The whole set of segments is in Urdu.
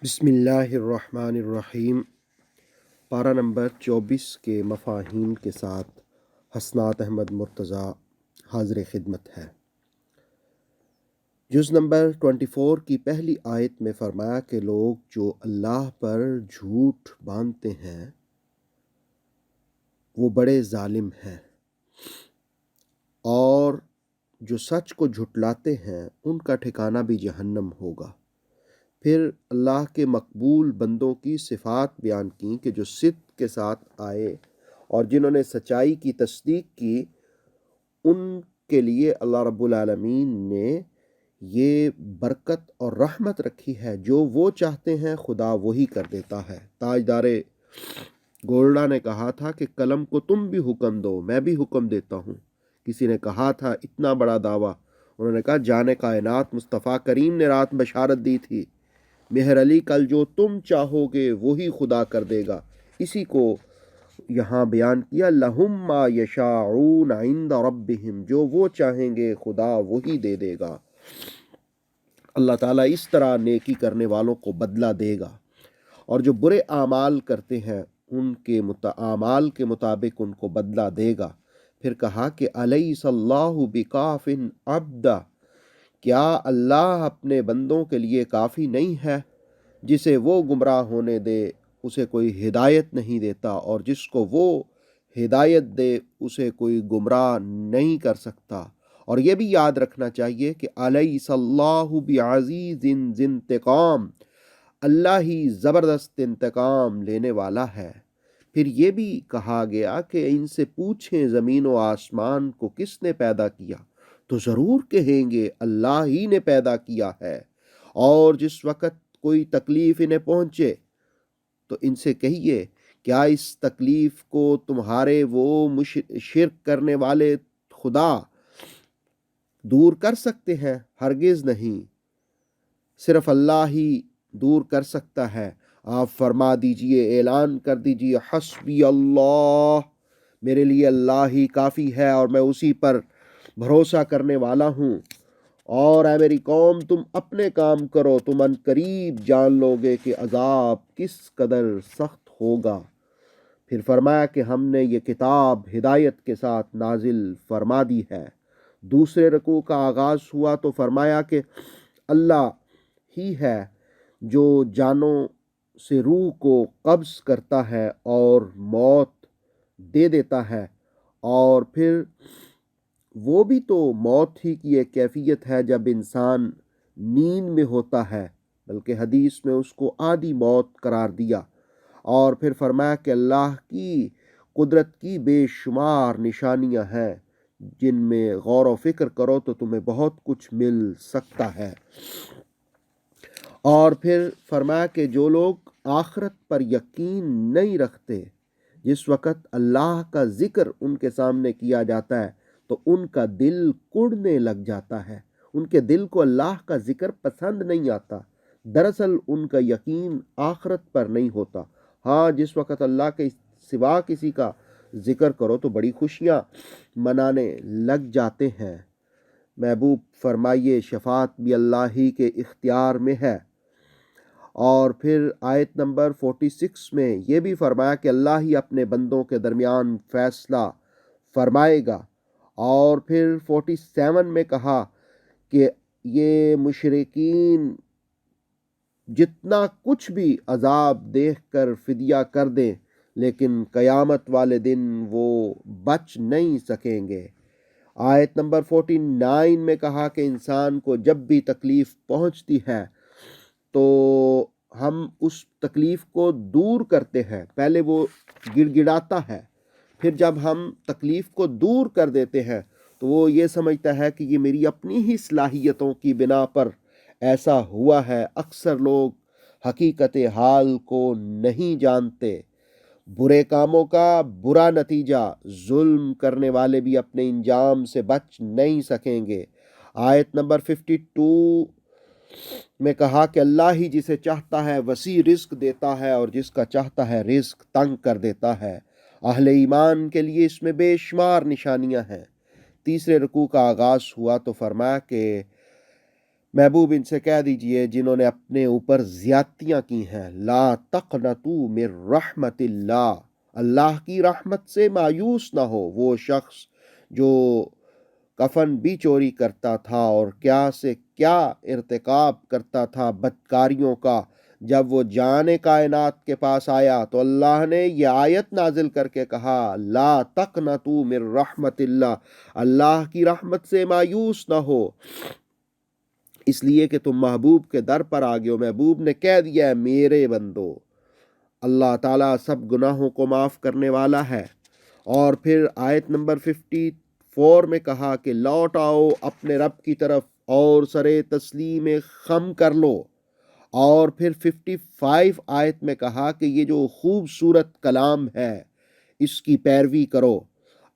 بسم اللہ الرحمن الرحیم۔ پارہ نمبر 24 کے مفاہیم کے ساتھ حسنات احمد مرتضیٰ حاضر خدمت ہے۔ جز نمبر 24 کی پہلی آیت میں فرمایا کہ لوگ جو اللہ پر جھوٹ باندھتے ہیں وہ بڑے ظالم ہیں، اور جو سچ کو جھٹلاتے ہیں ان کا ٹھکانہ بھی جہنم ہوگا۔ پھر اللہ کے مقبول بندوں کی صفات بیان کی کہ جو صدق کے ساتھ آئے اور جنہوں نے سچائی کی تصدیق کی، ان کے لیے اللہ رب العالمین نے یہ برکت اور رحمت رکھی ہے۔ جو وہ چاہتے ہیں خدا وہی کر دیتا ہے۔ تاجدار گولڈا نے کہا تھا کہ قلم کو تم بھی حکم دو، میں بھی حکم دیتا ہوں۔ کسی نے کہا تھا اتنا بڑا دعویٰ، انہوں نے کہا جان کائنات مصطفیٰ کریم نے رات بشارت دی تھی، مہر علی کل جو تم چاہو گے وہی خدا کر دے گا۔ اسی کو یہاں بیان کیا، لہم ما یشاءون عند ربہم، جو وہ چاہیں گے خدا وہی دے دے گا۔ اللہ تعالیٰ اس طرح نیکی کرنے والوں کو بدلہ دے گا، اور جو برے اعمال کرتے ہیں ان کے اعمال کے مطابق ان کو بدلہ دے گا۔ پھر کہا کہ الیس اللہ بکاف عبدہ، کیا اللہ اپنے بندوں کے لیے کافی نہیں ہے؟ جسے وہ گمراہ ہونے دے اسے کوئی ہدایت نہیں دیتا، اور جس کو وہ ہدایت دے اسے کوئی گمراہ نہیں کر سکتا۔ اور یہ بھی یاد رکھنا چاہیے کہ الیس اللہ بعزیز ذی انتقام، اللہ ہی زبردست انتقام لینے والا ہے۔ پھر یہ بھی کہا گیا کہ ان سے پوچھیں زمین و آسمان کو کس نے پیدا کیا، تو ضرور کہیں گے اللہ ہی نے پیدا کیا ہے۔ اور جس وقت کوئی تکلیف انہیں پہنچے تو ان سے کہیے کیا اس تکلیف کو تمہارے وہ شرک کرنے والے خدا دور کر سکتے ہیں؟ ہرگز نہیں، صرف اللہ ہی دور کر سکتا ہے۔ آپ فرما دیجئے، اعلان کر دیجئے، حسبی اللہ، میرے لیے اللہ ہی کافی ہے اور میں اسی پر بھروسہ کرنے والا ہوں۔ اور اے میری قوم، تم اپنے کام کرو، تم ان قریب جان لو گے کہ عذاب کس قدر سخت ہوگا۔ پھر فرمایا کہ ہم نے یہ کتاب ہدایت کے ساتھ نازل فرما دی ہے۔ دوسرے رکوع کا آغاز ہوا تو فرمایا کہ اللہ ہی ہے جو جانوں سے روح کو قبض کرتا ہے اور موت دے دیتا ہے، اور پھر وہ بھی تو موت ہی کی ایک کیفیت ہے جب انسان نیند میں ہوتا ہے، بلکہ حدیث میں اس کو آدھی موت قرار دیا۔ اور پھر فرمایا کہ اللہ کی قدرت کی بے شمار نشانیاں ہیں، جن میں غور و فکر کرو تو تمہیں بہت کچھ مل سکتا ہے۔ اور پھر فرمایا کہ جو لوگ آخرت پر یقین نہیں رکھتے، جس وقت اللہ کا ذکر ان کے سامنے کیا جاتا ہے تو ان کا دل کڑنے لگ جاتا ہے، ان کے دل کو اللہ کا ذکر پسند نہیں آتا۔ دراصل ان کا یقین آخرت پر نہیں ہوتا۔ ہاں، جس وقت اللہ کے سوا کسی کا ذکر کرو تو بڑی خوشیاں منانے لگ جاتے ہیں۔ محبوب فرمائیے شفاعت بھی اللہ ہی کے اختیار میں ہے۔ اور پھر آیت نمبر 46 میں یہ بھی فرمایا کہ اللہ ہی اپنے بندوں کے درمیان فیصلہ فرمائے گا۔ اور پھر 47 میں کہا کہ یہ مشرکین جتنا کچھ بھی عذاب دیکھ کر فدیہ کر دیں لیکن قیامت والے دن وہ بچ نہیں سکیں گے۔ آیت نمبر 49 میں کہا کہ انسان کو جب بھی تکلیف پہنچتی ہے تو ہم اس تکلیف کو دور کرتے ہیں۔ پہلے وہ گڑ گڑاتا ہے، پھر جب ہم تکلیف کو دور کر دیتے ہیں تو وہ یہ سمجھتا ہے کہ یہ میری اپنی ہی صلاحیتوں کی بنا پر ایسا ہوا ہے۔ اکثر لوگ حقیقت حال کو نہیں جانتے۔ برے کاموں کا برا نتیجہ، ظلم کرنے والے بھی اپنے انجام سے بچ نہیں سکیں گے۔ آیت نمبر 52 میں کہا کہ اللہ ہی جسے چاہتا ہے وسیع رزق دیتا ہے اور جس کا چاہتا ہے رزق تنگ کر دیتا ہے۔ اہل ایمان کے لیے اس میں بے شمار نشانیاں ہیں۔ تیسرے رکوع کا آغاز ہوا تو فرمایا کہ محبوب ان سے کہہ دیجئے جنہوں نے اپنے اوپر زیادتیاں کی ہیں، لا تقنطوا من رحمت اللہ، اللہ کی رحمت سے مایوس نہ ہو۔ وہ شخص جو کفن بھی چوری کرتا تھا اور کیا سے کیا ارتکاب کرتا تھا بدکاریوں کا، جب وہ جان کائنات کے پاس آیا تو اللہ نے یہ آیت نازل کر کے کہا، لا تقنطوا من رحمت اللہ، اللہ کی رحمت سے مایوس نہ ہو، اس لیے کہ تم محبوب کے در پر آ گئے ہو۔ محبوب نے کہہ دیا ہے میرے بندو، اللہ تعالیٰ سب گناہوں کو معاف کرنے والا ہے۔ اور پھر آیت نمبر 54 میں کہا کہ لوٹ آؤ اپنے رب کی طرف اور سرے تسلیم خم کر لو۔ اور پھر 55 آیت میں کہا کہ یہ جو خوبصورت کلام ہے اس کی پیروی کرو،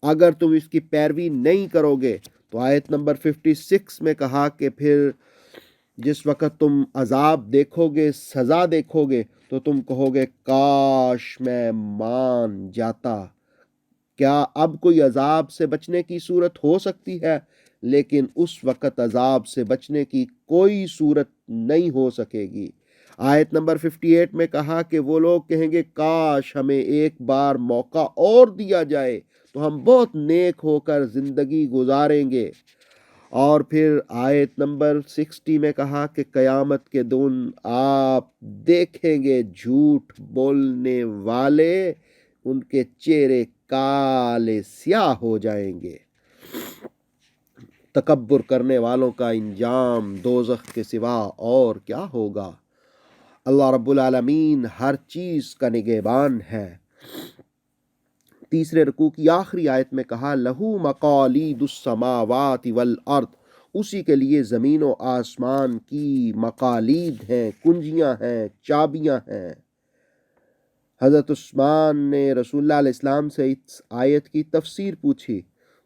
اگر تم اس کی پیروی نہیں کرو گے تو آیت نمبر 56 میں کہا کہ پھر جس وقت تم عذاب دیکھو گے، سزا دیکھو گے، تو تم کہو گے کاش میں مان جاتا۔ کیا اب کوئی عذاب سے بچنے کی صورت ہو سکتی ہے؟ لیکن اس وقت عذاب سے بچنے کی کوئی صورت نہیں ہو سکے گی۔ آیت نمبر 58 میں کہا کہ وہ لوگ کہیں گے کاش ہمیں ایک بار موقع اور دیا جائے تو ہم بہت نیک ہو کر زندگی گزاریں گے۔ اور پھر آیت نمبر 60 میں کہا کہ قیامت کے دن آپ دیکھیں گے جھوٹ بولنے والے، ان کے چہرے کالے سیاہ ہو جائیں گے۔ تکبر کرنے والوں کا انجام دوزخ کے سوا اور کیا ہوگا۔ اللہ رب العالمین ہر چیز کا نگہبان ہے۔ تیسرے رکوع کی آخری آیت میں کہا لہو مقالید السماوات والارض، اسی کے لیے زمین و آسمان کی مقالید ہیں، کنجیاں ہیں، چابیاں ہیں۔ حضرت عثمان نے رسول اللہ علیہ السلام سے اس آیت کی تفسیر پوچھی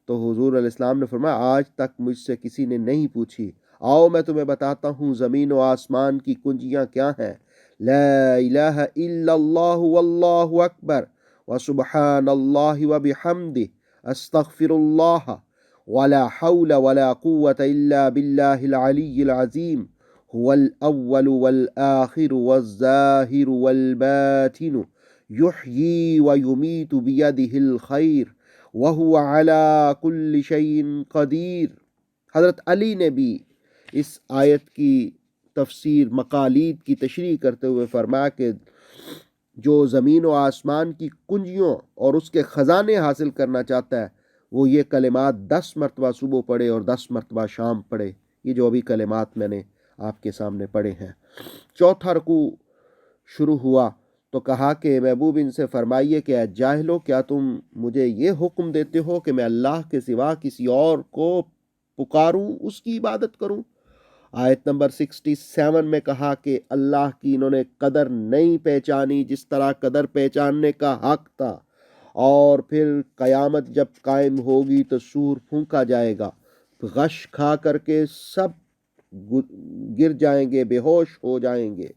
تو حضور علیہ السلام نے فرمایا آج تک مجھ سے کسی نے نہیں پوچھی، آؤ میں تمہیں بتاتا ہوں زمین و آسمان کی کنجیاں کیا ہیں۔ لا الہ الا اللہ واللہ اکبر وسبحان اللہ وبحمدہ استغفر اللہ ولا حول ولا قوة الا باللہ العلی العظیم هو الاول والآخر والظاہر والباطن یحیی ویمیت بیدہ الخیر وہو علی کل شیء قدیر۔ حضرت علی نے بھی اس آیت کی تفسیر مقالید کی تشریح کرتے ہوئے فرمایا کہ جو زمین و آسمان کی کنجیوں اور اس کے خزانے حاصل کرنا چاہتا ہے وہ یہ کلمات 10 مرتبہ صبح پڑھے اور 10 مرتبہ شام پڑھے، یہ جو ابھی کلمات میں نے آپ کے سامنے پڑھے ہیں۔ چوتھا رکوع شروع ہوا تو کہا کہ محبوب ان سے فرمائیے کہ اے جاہلو، کیا تم مجھے یہ حکم دیتے ہو کہ میں اللہ کے سوا کسی اور کو پکاروں، اس کی عبادت کروں؟ آیت نمبر 67 میں کہا کہ اللہ کی انہوں نے قدر نہیں پہچانی جس طرح قدر پہچاننے کا حق تھا، اور پھر قیامت جب قائم ہوگی تو سور پھونکا جائے گا، غش کھا کر کے سب گر جائیں گے، بے ہوش ہو جائیں گے۔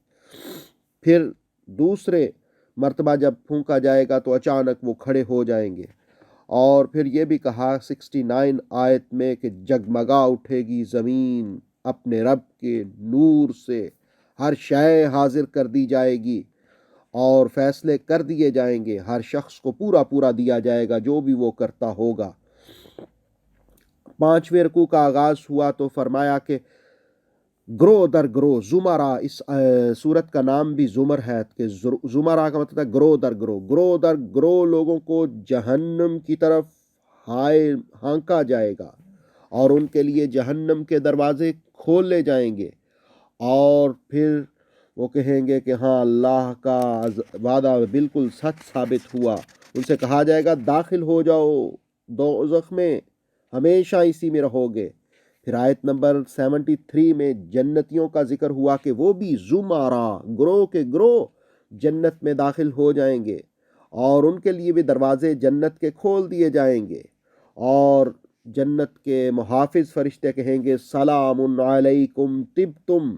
پھر دوسرے مرتبہ جب پھونکا جائے گا تو اچانک وہ کھڑے ہو جائیں گے۔ اور پھر یہ بھی کہا 69 آیت میں کہ جگمگا اٹھے گی زمین اپنے رب کے نور سے، ہر شے حاضر کر دی جائے گی اور فیصلے کر دیے جائیں گے، ہر شخص کو پورا پورا دیا جائے گا جو بھی وہ کرتا ہوگا۔ 5ویں رکوع کا آغاز ہوا تو فرمایا کہ گروہ در گروہ، زمرہ، اس سورت کا نام بھی زمر ہے کہ زمرہ کا مطلب ہے گروہ در گروہ، گروہ در گروہ لوگوں کو جہنم کی طرف ہانکا جائے گا اور ان کے لیے جہنم کے دروازے کھولے جائیں گے، اور پھر وہ کہیں گے کہ ہاں اللہ کا وعدہ بالکل سچ ثابت ہوا۔ ان سے کہا جائے گا داخل ہو جاؤ دوزخ میں، ہمیشہ اسی میں رہو گے۔ پھر آیت نمبر 73 میں جنتیوں کا ذکر ہوا کہ وہ بھی زمرہ، گروہ کے گروہ جنت میں داخل ہو جائیں گے اور ان کے لیے بھی دروازے جنت کے کھول دیے جائیں گے، اور جنت کے محافظ فرشتے کہیں گے سلام علیکم طبتم،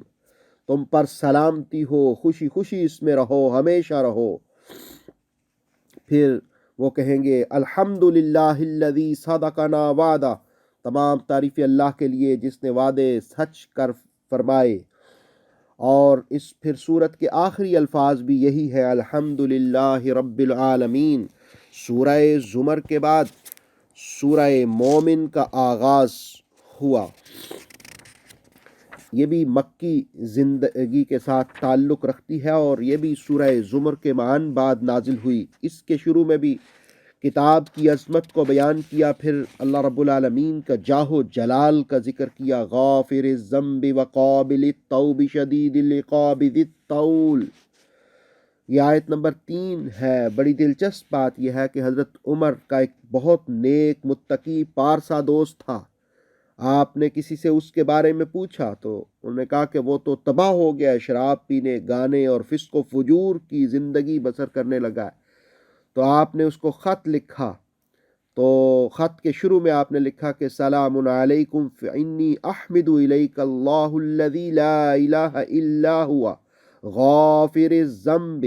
تم پر سلامتی ہو، خوشی خوشی اس میں رہو، ہمیشہ رہو۔ پھر وہ کہیں گے الحمدللہ الذی صدقنا وعدہ، تمام تعریف اللہ کے لیے جس نے وعدے سچ کر فرمائے۔ اور اس پھر سورت کے آخری الفاظ بھی یہی ہے، الحمدللہ رب العالمین۔ سورہ زمر کے بعد سورہ مومن کا آغاز ہوا۔ یہ بھی مکی زندگی کے ساتھ تعلق رکھتی ہے، اور یہ بھی سورہ زمر کے معان بعد نازل ہوئی۔ اس کے شروع میں بھی کتاب کی عظمت کو بیان کیا، پھر اللہ رب العالمین کا جاہ و جلال کا ذکر کیا، غافر الذنب وقابل التوب شدید العقاب ذی الطول۔ یہ آیت نمبر 3 ہے۔ بڑی دلچسپ بات یہ ہے کہ حضرت عمر کا ایک بہت نیک متقی پارسا دوست تھا۔ آپ نے کسی سے اس کے بارے میں پوچھا تو انہوں نے کہا کہ وہ تو تباہ ہو گیا ہے، شراب پینے، گانے اور فسق و فجور کی زندگی بسر کرنے لگا ہے۔ تو آپ نے اس کو خط لکھا، تو خط کے شروع میں آپ نے لکھا کہ سلام علیکم فإنی احمد الیک اللہ الذی لا الہ الا ہوا غافر الذنب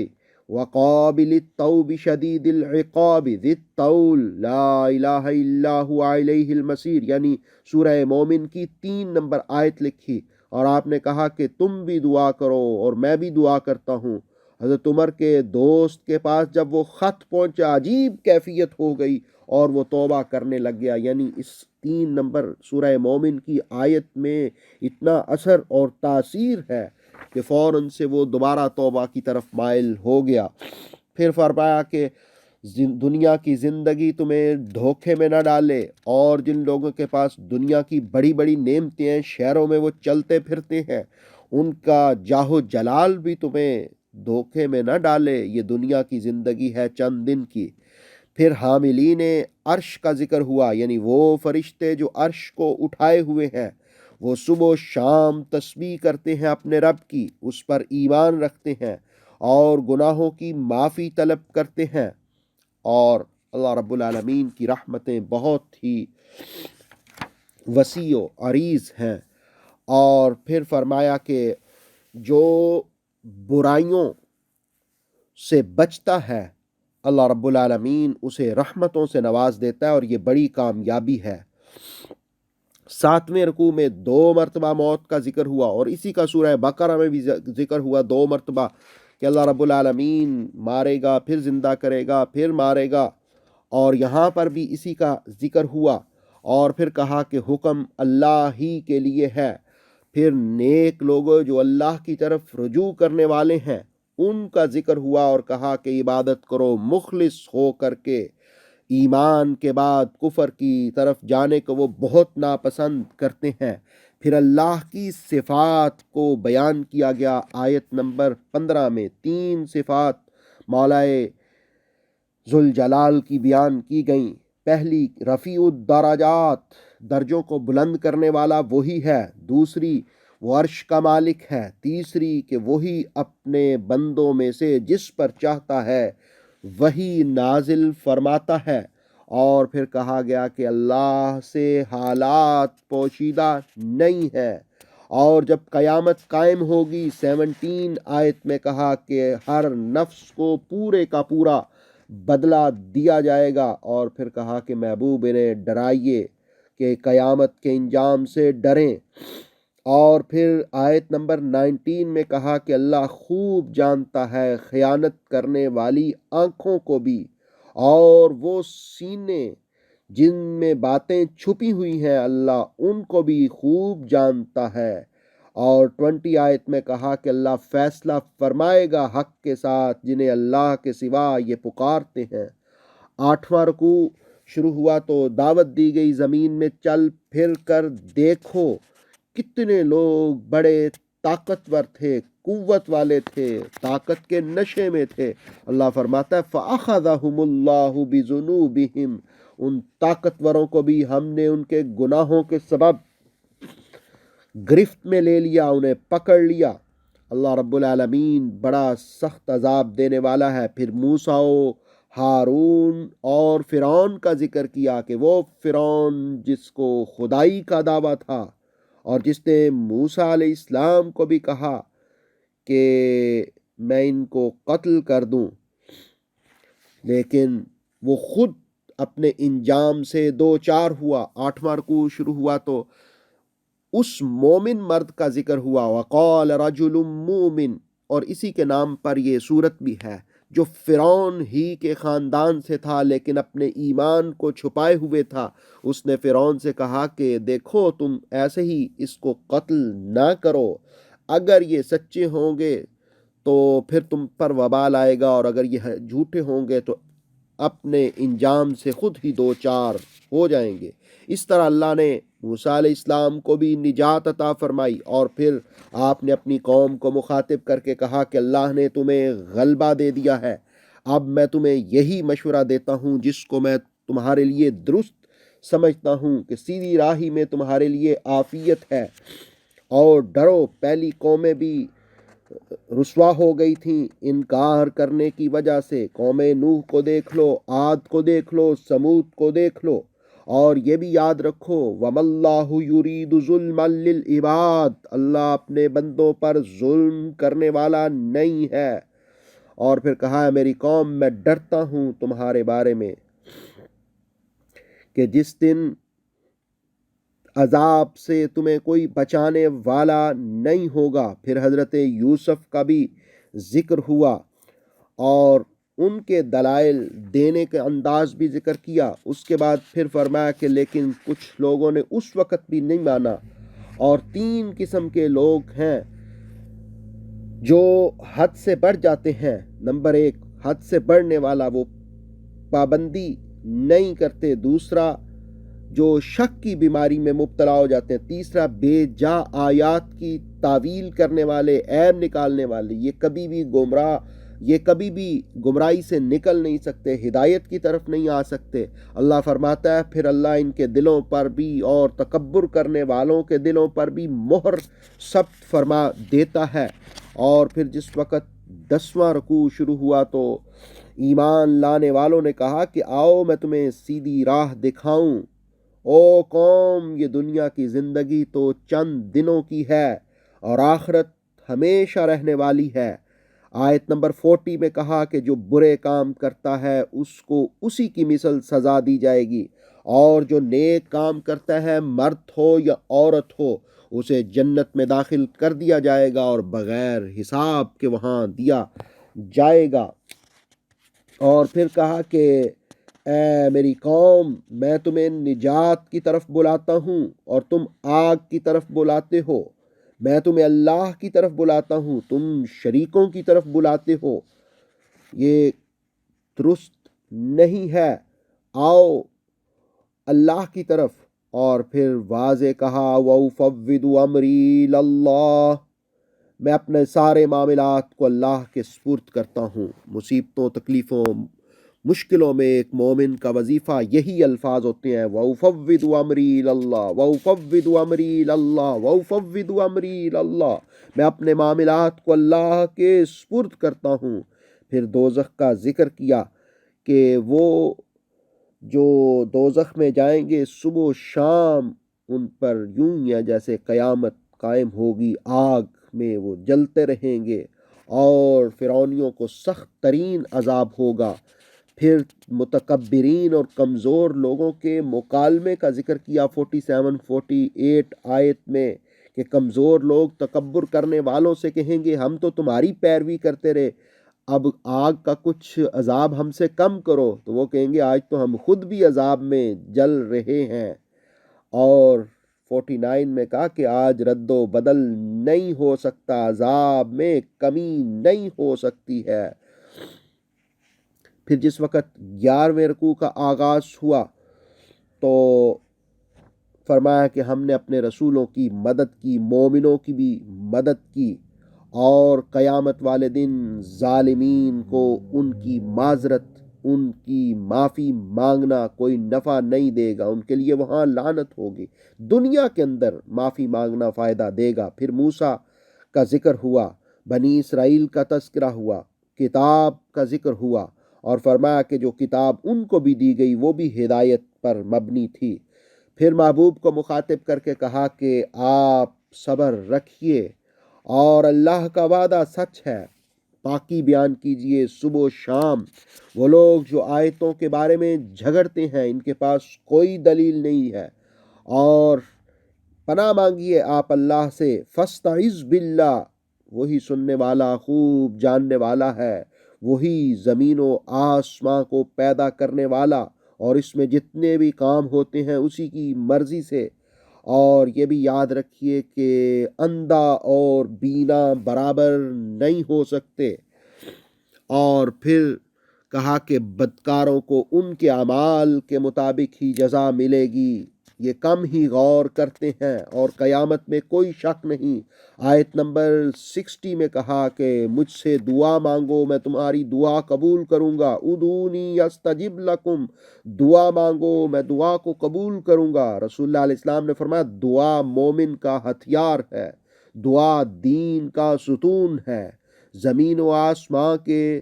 وقابل التوب شدید العقاب ذی الطول لا الہ الا ہوا الیہ المصیر، یعنی سورہ مومن کی 3 نمبر آیت لکھی، اور آپ نے کہا کہ تم بھی دعا کرو اور میں بھی دعا کرتا ہوں۔ حضرت عمر کے دوست کے پاس جب وہ خط پہنچا، عجیب کیفیت ہو گئی اور وہ توبہ کرنے لگ گیا۔ یعنی اس 3 نمبر سورہ مومن کی آیت میں اتنا اثر اور تاثیر ہے کہ فوراً سے وہ دوبارہ توبہ کی طرف مائل ہو گیا۔ پھر فرمایا کہ دنیا کی زندگی تمہیں دھوکے میں نہ ڈالے، اور جن لوگوں کے پاس دنیا کی بڑی بڑی نعمتیں ہیں، شہروں میں وہ چلتے پھرتے ہیں، ان کا جاہ و جلال بھی تمہیں دھوکے میں نہ ڈالے، یہ دنیا کی زندگی ہے چند دن کی۔ پھر حاملین عرش کا ذکر ہوا، یعنی وہ فرشتے جو عرش کو اٹھائے ہوئے ہیں، وہ صبح و شام تسبیح کرتے ہیں اپنے رب کی، اس پر ایمان رکھتے ہیں اور گناہوں کی معافی طلب کرتے ہیں، اور اللہ رب العالمین کی رحمتیں بہت ہی وسیع و عریض ہیں۔ اور پھر فرمایا کہ جو برائیوں سے بچتا ہے اللہ رب العالمین اسے رحمتوں سے نواز دیتا ہے، اور یہ بڑی کامیابی ہے۔ 7ویں رکوع میں 2 مرتبہ موت کا ذکر ہوا، اور اسی کا سورہ بقرہ میں بھی ذکر ہوا 2 مرتبہ کہ اللہ رب العالمین مارے گا، پھر زندہ کرے گا، پھر مارے گا، اور یہاں پر بھی اسی کا ذکر ہوا، اور پھر کہا کہ حکم اللہ ہی کے لیے ہے۔ پھر نیک لوگ جو اللہ کی طرف رجوع کرنے والے ہیں ان کا ذکر ہوا، اور کہا کہ عبادت کرو مخلص ہو کر کے، ایمان کے بعد کفر کی طرف جانے کو وہ بہت ناپسند کرتے ہیں۔ پھر اللہ کی صفات کو بیان کیا گیا آیت نمبر 15 میں، 3 صفات مولائے ذوالجلال کی بیان کی گئیں۔ پہلی، رفیع الدرجات، درجوں کو بلند کرنے والا وہی ہے۔ دوسری، وہ عرش کا مالک ہے۔ تیسری کہ وہی اپنے بندوں میں سے جس پر چاہتا ہے وہی نازل فرماتا ہے۔ اور پھر کہا گیا کہ اللہ سے حالات پوشیدہ نہیں ہے، اور جب قیامت قائم ہوگی 17 آیت میں کہا کہ ہر نفس کو پورے کا پورا بدلہ دیا جائے گا، اور پھر کہا کہ محبوب انہیں ڈرائیے کہ قیامت کے انجام سے ڈریں۔ اور پھر آیت نمبر 19 میں کہا کہ اللہ خوب جانتا ہے خیانت کرنے والی آنکھوں کو بھی، اور وہ سینے جن میں باتیں چھپی ہوئی ہیں اللہ ان کو بھی خوب جانتا ہے۔ اور 20 آیت میں کہا کہ اللہ فیصلہ فرمائے گا حق کے ساتھ جنہیں اللہ کے سوا یہ پکارتے ہیں۔ 8واں رکوع شروع ہوا تو دعوت دی گئی زمین میں چل پھر کر دیکھو کتنے لوگ بڑے طاقتور تھے، قوت والے تھے، طاقت کے نشے میں تھے۔ اللہ فرماتا ہے فَأَخَذَهُمُ اللَّهُ بِذُنُوبِهِمْ، ان طاقتوروں کو بھی ہم نے ان کے گناہوں کے سبب گرفت میں لے لیا، انہیں پکڑ لیا۔ اللہ رب العالمین بڑا سخت عذاب دینے والا ہے۔ پھر موسیٰ و ہارون اور فرعون کا ذکر کیا کہ وہ فرعون جس کو خدائی کا دعویٰ تھا، اور جس نے موسیٰ علیہ السلام کو بھی کہا کہ میں ان کو قتل کر دوں، لیکن وہ خود اپنے انجام سے 2 چار ہوا۔ 8واں رکوع شروع ہوا تو اس مومن مرد کا ذکر ہوا، وقال رجل مومن، اور اسی کے نام پر یہ صورت بھی ہے، جو فرعون ہی کے خاندان سے تھا لیکن اپنے ایمان کو چھپائے ہوئے تھا۔ اس نے فرعون سے کہا کہ دیکھو تم ایسے ہی اس کو قتل نہ کرو، اگر یہ سچے ہوں گے تو پھر تم پر وبال آئے گا، اور اگر یہ جھوٹے ہوں گے تو اپنے انجام سے خود ہی دو چار ہو جائیں گے۔ اس طرح اللہ نے موسیٰ علیہ السلام کو بھی نجات عطا فرمائی، اور پھر آپ نے اپنی قوم کو مخاطب کر کے کہا کہ اللہ نے تمہیں غلبہ دے دیا ہے، اب میں تمہیں یہی مشورہ دیتا ہوں جس کو میں تمہارے لیے درست سمجھتا ہوں کہ سیدھی راہی میں تمہارے لیے عافیت ہے، اور ڈرو، پہلی قومیں بھی رسوا ہو گئی تھیں انکار کرنے کی وجہ سے۔ قوم نوح کو دیکھ لو، عاد کو دیکھ لو، سمود کو دیکھ لو، اور یہ بھی یاد رکھو وَمَا اللَّهُ يُرِيدُ ظُلْمًا لِلْعِبَادِ، اللہ اپنے بندوں پر ظلم کرنے والا نہیں ہے۔ اور پھر کہا ہے میری قوم میں ڈرتا ہوں تمہارے بارے میں کہ جس دن عذاب سے تمہیں کوئی بچانے والا نہیں ہوگا۔ پھر حضرت یوسف کا بھی ذکر ہوا اور ان کے دلائل دینے کے انداز بھی ذکر کیا۔ اس کے بعد پھر فرمایا کہ لیکن کچھ لوگوں نے اس وقت بھی نہیں مانا، اور 3 قسم کے لوگ ہیں جو حد سے بڑھ جاتے ہیں۔ نمبر 1 حد سے بڑھنے والا، وہ پابندی نہیں کرتے۔ دوسرا جو شک کی بیماری میں مبتلا ہو جاتے ہیں۔ تیسرا بے جا آیات کی تعویل کرنے والے، عیب نکالنے والے، یہ کبھی بھی گمراہی سے نکل نہیں سکتے، ہدایت کی طرف نہیں آ سکتے۔ اللہ فرماتا ہے پھر اللہ ان کے دلوں پر بھی اور تکبر کرنے والوں کے دلوں پر بھی مہر ثبت فرما دیتا ہے۔ اور پھر جس وقت 10واں رکوع شروع ہوا تو ایمان لانے والوں نے کہا کہ آؤ میں تمہیں سیدھی راہ دکھاؤں۔ او قوم، یہ دنیا کی زندگی تو چند دنوں کی ہے اور آخرت ہمیشہ رہنے والی ہے۔ آیت نمبر 40 میں کہا کہ جو برے کام کرتا ہے اس کو اسی کی مثل سزا دی جائے گی، اور جو نیک کام کرتا ہے مرد ہو یا عورت ہو اسے جنت میں داخل کر دیا جائے گا اور بغیر حساب کے وہاں دیا جائے گا۔ اور پھر کہا کہ اے میری قوم، میں تمہیں نجات کی طرف بلاتا ہوں اور تم آگ کی طرف بلاتے ہو، میں تمہیں اللہ کی طرف بلاتا ہوں، تم شریکوں کی طرف بلاتے ہو، یہ درست نہیں ہے، آؤ اللہ کی طرف۔ اور پھر واضح کہا وَأُفَوِّضُ أَمْرِي إِلَى اللَّهِ، میں اپنے سارے معاملات کو اللہ کے سپرد کرتا ہوں۔ مصیبتوں، تکلیفوں، مشکلوں میں ایک مومن کا وظیفہ یہی الفاظ ہوتے ہیں، وَأُفَوِّضُ أَمْرِي إِلَى اللَّهِ وَأُفَوِّضُ أَمْرِي إِلَى اللَّهِ وَأُفَوِّضُ أَمْرِي إِلَى اللَّهِ، میں اپنے معاملات کو اللہ کے سپرد کرتا ہوں۔ پھر دوزخ کا ذکر کیا کہ وہ جو دوزخ میں جائیں گے صبح و شام ان پر یوں یا جیسے قیامت قائم ہوگی، آگ میں وہ جلتے رہیں گے اور فرعونیوں کو سخت ترین عذاب ہوگا۔ پھر متکبرین اور کمزور لوگوں کے مکالمے کا ذکر کیا 47-48 آیت میں، کہ کمزور لوگ تکبر کرنے والوں سے کہیں گے ہم تو تمہاری پیروی کرتے رہے، اب آگ کا کچھ عذاب ہم سے کم کرو، تو وہ کہیں گے آج تو ہم خود بھی عذاب میں جل رہے ہیں۔ اور 49 میں کہا کہ آج رد و بدل نہیں ہو سکتا، عذاب میں کمی نہیں ہو سکتی ہے۔ پھر جس وقت 11ویں رکوع کا آغاز ہوا تو فرمایا کہ ہم نے اپنے رسولوں کی مدد کی، مومنوں کی بھی مدد کی، اور قیامت والے دن ظالمین کو ان کی معذرت، ان کی معافی مانگنا کوئی نفع نہیں دے گا، ان کے لیے وہاں لعنت ہوگی۔ دنیا کے اندر معافی مانگنا فائدہ دے گا۔ پھر موسیٰ کا ذکر ہوا، بنی اسرائیل کا تذکرہ ہوا، کتاب کا ذکر ہوا، اور فرمایا کہ جو کتاب ان کو بھی دی گئی وہ بھی ہدایت پر مبنی تھی۔ پھر محبوب کو مخاطب کر کے کہا کہ آپ صبر رکھیے اور اللہ کا وعدہ سچ ہے، پاکی بیان کیجئے صبح و شام۔ وہ لوگ جو آیتوں کے بارے میں جھگڑتے ہیں ان کے پاس کوئی دلیل نہیں ہے، اور پناہ مانگیے آپ اللہ سے، فاستعذ باللہ، وہی سننے والا خوب جاننے والا ہے، وہی زمین و آسمان کو پیدا کرنے والا اور اس میں جتنے بھی کام ہوتے ہیں اسی کی مرضی سے۔ اور یہ بھی یاد رکھیے کہ اندھا اور بینا برابر نہیں ہو سکتے۔ اور پھر کہا کہ بدکاروں کو ان کے اعمال کے مطابق ہی جزا ملے گی، یہ کم ہی غور کرتے ہیں اور قیامت میں کوئی شک نہیں۔ آیت نمبر 60 میں کہا کہ مجھ سے دعا مانگو میں تمہاری دعا قبول کروں گا، ادعونی استجب لکم، دعا مانگو میں دعا کو قبول کروں گا۔ رسول اللہ علیہ السلام نے فرمایا دعا مومن کا ہتھیار ہے، دعا دین کا ستون ہے، زمین و آسمان کے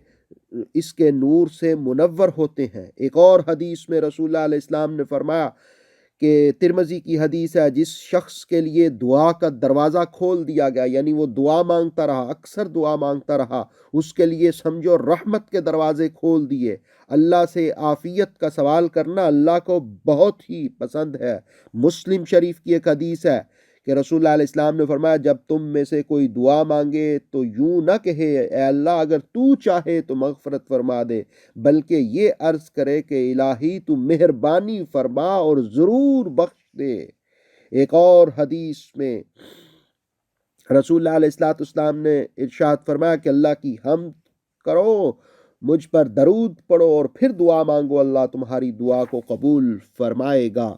اس کے نور سے منور ہوتے ہیں۔ ایک اور حدیث میں رسول اللہ علیہ السلام نے فرمایا کہ ترمذی کی حدیث ہے، جس شخص کے لیے دعا کا دروازہ کھول دیا گیا، یعنی وہ دعا مانگتا رہا، اکثر دعا مانگتا رہا، اس کے لیے سمجھو رحمت کے دروازے کھول دیے۔ اللہ سے عافیت کا سوال کرنا اللہ کو بہت ہی پسند ہے۔ مسلم شریف کی ایک حدیث ہے کہ رسول اللہ علیہ السلام نے فرمایا جب تم میں سے کوئی دعا مانگے تو یوں نہ کہے اے اللہ اگر تو چاہے تو مغفرت فرما دے، بلکہ یہ عرض کرے کہ الہی تو مہربانی فرما اور ضرور بخش دے۔ ایک اور حدیث میں رسول اللہ علیہ السلام نے ارشاد فرمایا کہ اللہ کی حمد کرو، مجھ پر درود پڑھو اور پھر دعا مانگو، اللہ تمہاری دعا کو قبول فرمائے گا۔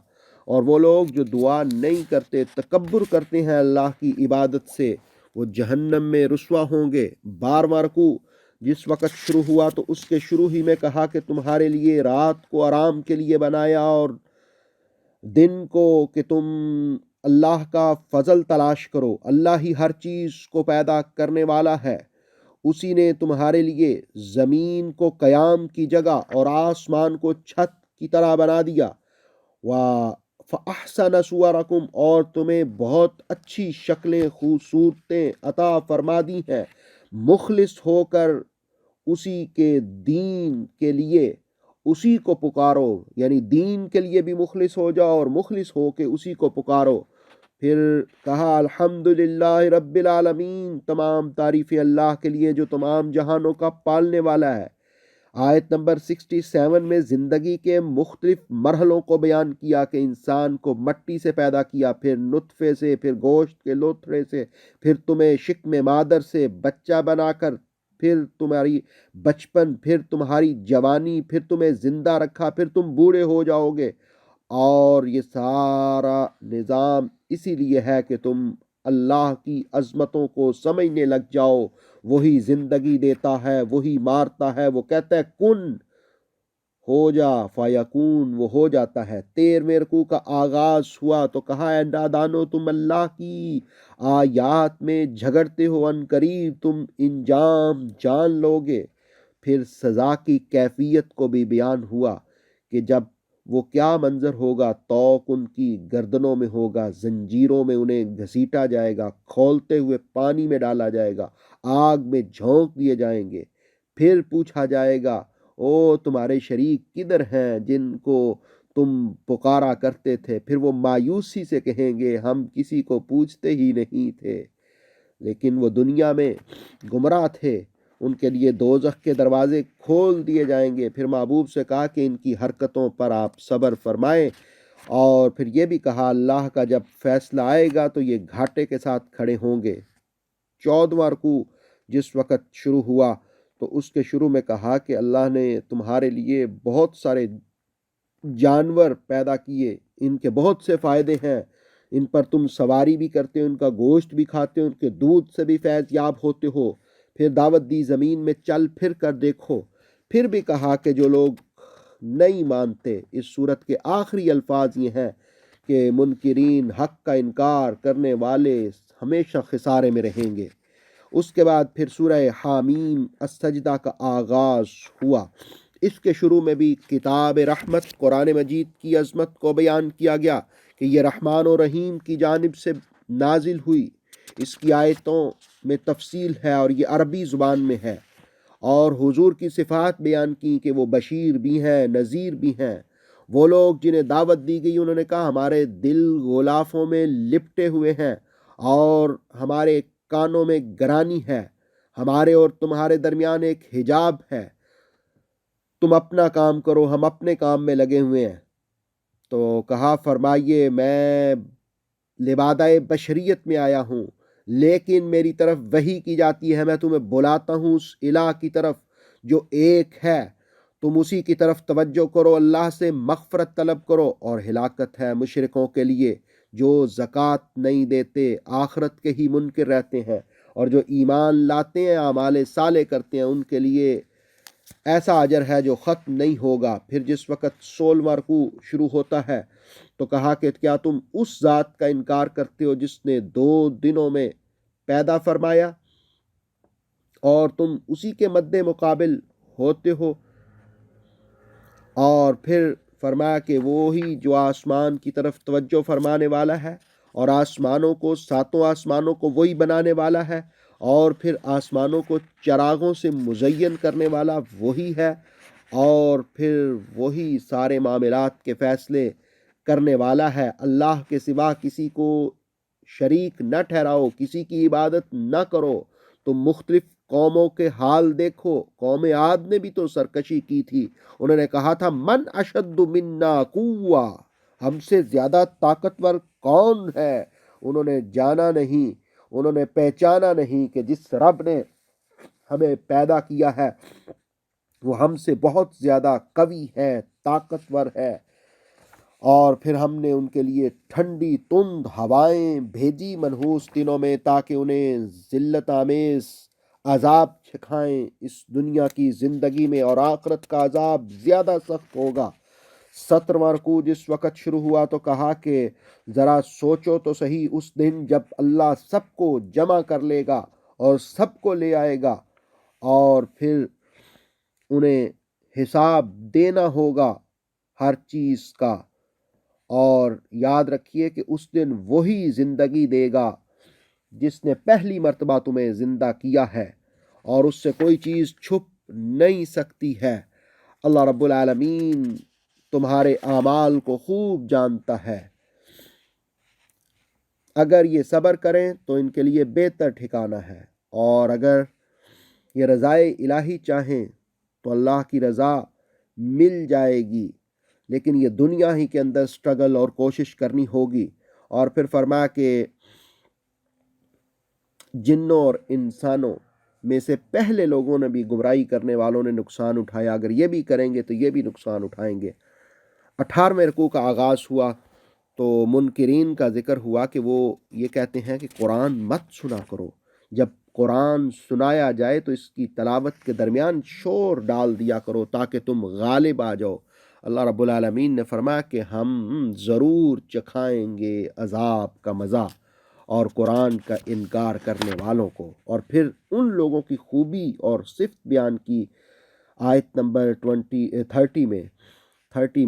اور وہ لوگ جو دعا نہیں کرتے، تکبر کرتے ہیں اللہ کی عبادت سے، وہ جہنم میں رسوا ہوں گے۔ 12واں رکوع جس وقت شروع ہوا تو اس کے شروع ہی میں کہا کہ تمہارے لیے رات کو آرام کے لیے بنایا اور دن کو کہ تم اللہ کا فضل تلاش کرو۔ اللہ ہی ہر چیز کو پیدا کرنے والا ہے، اسی نے تمہارے لیے زمین کو قیام کی جگہ اور آسمان کو چھت کی طرح بنا دیا، فَأَحْسَنَ صُوَرَكُمْ، اور تمہیں بہت اچھی شکلیں خوبصورتیں عطا فرما دی ہیں۔ مخلص ہو کر اسی کے دین کے لیے اسی کو پکارو، یعنی دین کے لیے بھی مخلص ہو جاؤ اور مخلص ہو کے اسی کو پکارو۔ پھر کہا الحمدللہ رب العالمین، تمام تعریفیں اللہ کے لیے جو تمام جہانوں کا پالنے والا ہے۔ آیت نمبر 67 میں زندگی کے مختلف مرحلوں کو بیان کیا کہ انسان کو مٹی سے پیدا کیا، پھر نطفے سے، پھر گوشت کے لوتھڑے سے، پھر تمہیں شکم مادر سے بچہ بنا کر، پھر تمہاری بچپن، پھر تمہاری جوانی، پھر تمہیں زندہ رکھا، پھر تم بوڑھے ہو جاؤ گے۔ اور یہ سارا نظام اسی لیے ہے کہ تم اللہ کی عظمتوں کو سمجھنے لگ جاؤ۔ وہی زندگی دیتا ہے، وہی مارتا ہے، وہ کہتا ہے کن ہو جا فیکون، وہ ہو جاتا ہے۔ 13ویں رکوع کا آغاز ہوا تو کہا اے نادانو تم اللہ کی آیات میں جھگڑتے ہو، ان قریب تم انجام جان لو گے۔ پھر سزا کی کیفیت کو بھی بیان ہوا کہ جب وہ کیا منظر ہوگا، توق ان کی گردنوں میں ہوگا، زنجیروں میں انہیں گھسیٹا جائے گا، کھولتے ہوئے پانی میں ڈالا جائے گا، آگ میں جھونک دیے جائیں گے۔ پھر پوچھا جائے گا او تمہارے شریک کدھر ہیں جن کو تم پکارا کرتے تھے؟ پھر وہ مایوسی سے کہیں گے ہم کسی کو پوچھتے ہی نہیں تھے، لیکن وہ دنیا میں گمراہ تھے۔ ان کے لیے دوزخ کے دروازے کھول دیے جائیں گے۔ پھر محبوب سے کہا کہ ان کی حرکتوں پر آپ صبر فرمائیں، اور پھر یہ بھی کہا اللہ کا جب فیصلہ آئے گا تو یہ گھاٹے کے ساتھ کھڑے ہوں گے۔ 14واں رکوع جس وقت شروع ہوا تو اس کے شروع میں کہا کہ اللہ نے تمہارے لیے بہت سارے جانور پیدا کیے، ان کے بہت سے فائدے ہیں، ان پر تم سواری بھی کرتے ہو، ان کا گوشت بھی کھاتے ہو، ان کے دودھ سے بھی فیض یاب ہوتے ہو۔ پھر دعوت دی زمین میں چل پھر کر دیکھو۔ پھر بھی کہا کہ جو لوگ نہیں مانتے، اس صورت کے آخری الفاظ یہ ہیں کہ منکرین، حق کا انکار کرنے والے ہمیشہ خسارے میں رہیں گے۔ اس کے بعد پھر سورہ حامیم السجدہ کا آغاز ہوا۔ اس کے شروع میں بھی کتاب رحمت قرآن مجید کی عظمت کو بیان کیا گیا کہ یہ رحمان و رحیم کی جانب سے نازل ہوئی۔ اس کی آیتوں میں تفصیل ہے اور یہ عربی زبان میں ہے، اور حضور کی صفات بیان کی کہ وہ بشیر بھی ہیں، نذیر بھی ہیں، وہ لوگ جنہیں دعوت دی گئی انہوں نے کہا ہمارے دل غلافوں میں لپٹے ہوئے ہیں اور ہمارے کانوں میں گرانی ہے، ہمارے اور تمہارے درمیان ایک حجاب ہے، تم اپنا کام کرو، ہم اپنے کام میں لگے ہوئے ہیں۔ تو کہا فرمائیے میں لبادہ بشریت میں آیا ہوں، لیکن میری طرف وحی کی جاتی ہے، میں تمہیں بلاتا ہوں اس الہ کی طرف جو ایک ہے، تم اسی کی طرف توجہ کرو، اللہ سے مغفرت طلب کرو، اور ہلاکت ہے مشرکوں کے لیے جو زکوٰۃ نہیں دیتے، آخرت کے ہی منکر رہتے ہیں، اور جو ایمان لاتے ہیں اعمال صالح کرتے ہیں ان کے لیے ایسا اجر ہے جو ختم نہیں ہوگا۔ پھر جس وقت 16واں رکوع شروع ہوتا ہے تو کہا کہ کیا تم اس ذات کا انکار کرتے ہو جس نے 2 دنوں میں پیدا فرمایا اور تم اسی کے مد مقابل ہوتے ہو؟ اور پھر فرمایا کہ وہی جو آسمان کی طرف توجہ فرمانے والا ہے اور آسمانوں کو، 7 آسمانوں کو وہی بنانے والا ہے، اور پھر آسمانوں کو چراغوں سے مزین کرنے والا وہی ہے، اور پھر وہی سارے معاملات کے فیصلے کرنے والا ہے۔ اللہ کے سوا کسی کو شریک نہ ٹھہراؤ، کسی کی عبادت نہ کرو۔ تم مختلف قوموں کے حال دیکھو، قوم عاد نے بھی تو سرکشی کی تھی، انہوں نے کہا تھا من اشد منا قوہ، ہم سے زیادہ طاقتور کون ہے؟ انہوں نے جانا نہیں، انہوں نے پہچانا نہیں کہ جس رب نے ہمیں پیدا کیا ہے وہ ہم سے بہت زیادہ قوی ہے، طاقتور ہے۔ اور پھر ہم نے ان کے لیے ٹھنڈی تند ہوائیں بھیجی منحوس دنوں میں تاکہ انہیں ذلت آمیز عذاب چکھائیں اس دنیا کی زندگی میں، اور آخرت کا عذاب زیادہ سخت ہوگا۔ 17واں رکوع جس وقت شروع ہوا تو کہا کہ ذرا سوچو تو صحیح اس دن جب اللہ سب کو جمع کر لے گا اور سب کو لے آئے گا اور پھر انہیں حساب دینا ہوگا ہر چیز کا۔ اور یاد رکھیے کہ اس دن وہی زندگی دے گا جس نے پہلی مرتبہ تمہیں زندہ کیا ہے، اور اس سے کوئی چیز چھپ نہیں سکتی ہے۔ اللہ رب العالمین تمہارے اعمال کو خوب جانتا ہے۔ اگر یہ صبر کریں تو ان کے لیے بہتر ٹھکانہ ہے، اور اگر یہ رضائے الہی چاہیں تو اللہ کی رضا مل جائے گی، لیکن یہ دنیا ہی کے اندر سٹرگل اور کوشش کرنی ہوگی۔ اور پھر فرمایا کہ جنوں اور انسانوں میں سے پہلے لوگوں نے بھی، گمراہی کرنے والوں نے نقصان اٹھایا، اگر یہ بھی کریں گے تو یہ بھی نقصان اٹھائیں گے۔ 18ویں رکوع کا آغاز ہوا تو منکرین کا ذکر ہوا کہ وہ یہ کہتے ہیں کہ قرآن مت سنا کرو، جب قرآن سنایا جائے تو اس کی تلاوت کے درمیان شور ڈال دیا کرو تاکہ تم غالب آ جاؤ۔ اللہ رب العالمین نے فرمایا کہ ہم ضرور چکھائیں گے عذاب کا مزہ اور قرآن کا انکار کرنے والوں کو۔ اور پھر ان لوگوں کی خوبی اور صفت بیان کی آیت نمبر 30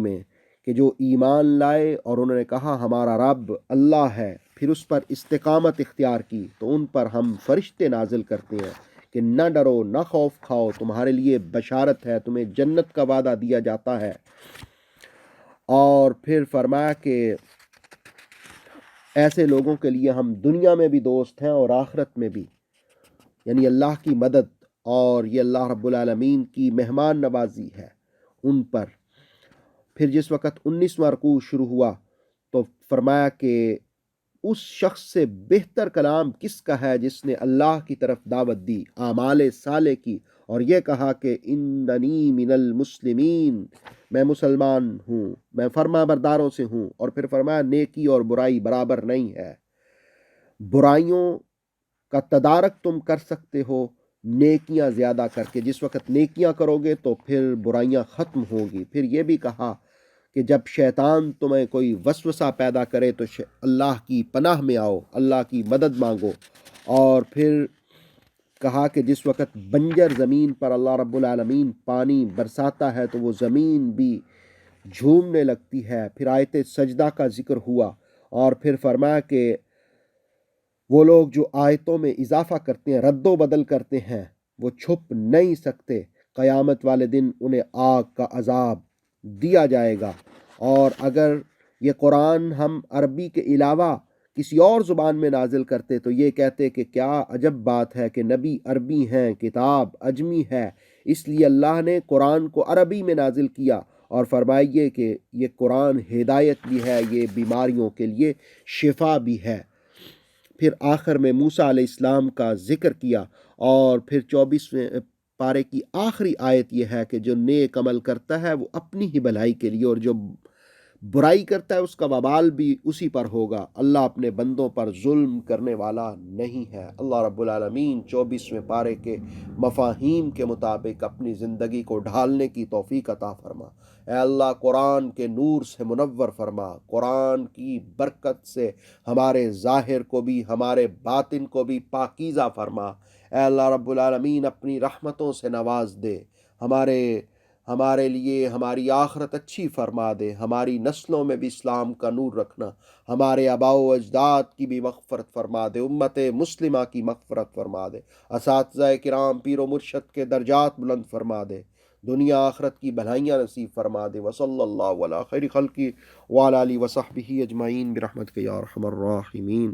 میں کہ جو ایمان لائے اور انہوں نے کہا ہمارا رب اللہ ہے، پھر اس پر استقامت اختیار کی تو ان پر ہم فرشتے نازل کرتے ہیں کہ نہ ڈرو نہ خوف کھاؤ، تمہارے لیے بشارت ہے، تمہیں جنت کا وعدہ دیا جاتا ہے۔ اور پھر فرمایا کہ ایسے لوگوں کے لیے ہم دنیا میں بھی دوست ہیں اور آخرت میں بھی، یعنی اللہ کی مدد اور یہ اللہ رب العالمین کی مہمان نوازی ہے ان پر۔ پھر جس وقت 19واں رکوع شروع ہوا تو فرمایا کہ اس شخص سے بہتر کلام کس کا ہے جس نے اللہ کی طرف دعوت دی، اعمال صالح کی، اور یہ کہا کہ اننی من المسلمین، میں مسلمان ہوں، میں فرما برداروں سے ہوں۔ اور پھر فرمایا نیکی اور برائی برابر نہیں ہے، برائیوں کا تدارک تم کر سکتے ہو نیکیاں زیادہ کر کے، جس وقت نیکیاں کرو گے تو پھر برائیاں ختم ہوگی۔ پھر یہ بھی کہا کہ جب شیطان تمہیں کوئی وسوسہ پیدا کرے تو اللہ کی پناہ میں آؤ، اللہ کی مدد مانگو۔ اور پھر کہا کہ جس وقت بنجر زمین پر اللہ رب العالمین پانی برساتا ہے تو وہ زمین بھی جھومنے لگتی ہے۔ پھر آیت سجدہ کا ذکر ہوا، اور پھر فرمایا کہ وہ لوگ جو آیتوں میں اضافہ کرتے ہیں، رد و بدل کرتے ہیں، وہ چھپ نہیں سکتے، قیامت والے دن انہیں آگ کا عذاب دیا جائے گا۔ اور اگر یہ قرآن ہم عربی کے علاوہ کسی اور زبان میں نازل کرتے تو یہ کہتے کہ کیا عجب بات ہے کہ نبی عربی ہیں، کتاب عجمی ہے، اس لیے اللہ نے قرآن کو عربی میں نازل کیا، اور فرمائیے کہ یہ قرآن ہدایت بھی ہے، یہ بیماریوں کے لیے شفا بھی ہے۔ پھر آخر میں موسیٰ علیہ السلام کا ذکر کیا، اور پھر 24ویں پارے کی آخری آیت یہ ہے کہ جو نیک عمل کرتا ہے وہ اپنی ہی بھلائی کے لیے، اور جو برائی کرتا ہے اس کا وبال بھی اسی پر ہوگا۔ اللہ اپنے بندوں پر ظلم کرنے والا نہیں ہے۔ اللہ رب العالمین 24ویں پارے کے مفاہیم کے مطابق اپنی زندگی کو ڈھالنے کی توفیق عطا فرما۔ اے اللہ قرآن کے نور سے منور فرما، قرآن کی برکت سے ہمارے ظاہر کو بھی ہمارے باطن کو بھی پاکیزہ فرما۔ اے اللہ رب العالمین اپنی رحمتوں سے نواز دے، ہمارے لیے ہماری آخرت اچھی فرما دے، ہماری نسلوں میں بھی اسلام کا نور رکھنا، ہمارے آباء و اجداد کی بھی مغفرت فرما دے، امت مسلمہ کی مغفرت فرما دے، اساتذہ کرام پیر و مرشد کے درجات بلند فرما دے، دنیا آخرت کی بھلائیاں نصیب فرما دے۔ وصلی اللہ علی خیر خلقی وعلی آلہ وصحبہ اجمعین برحمتک یا ارحم الراحمین۔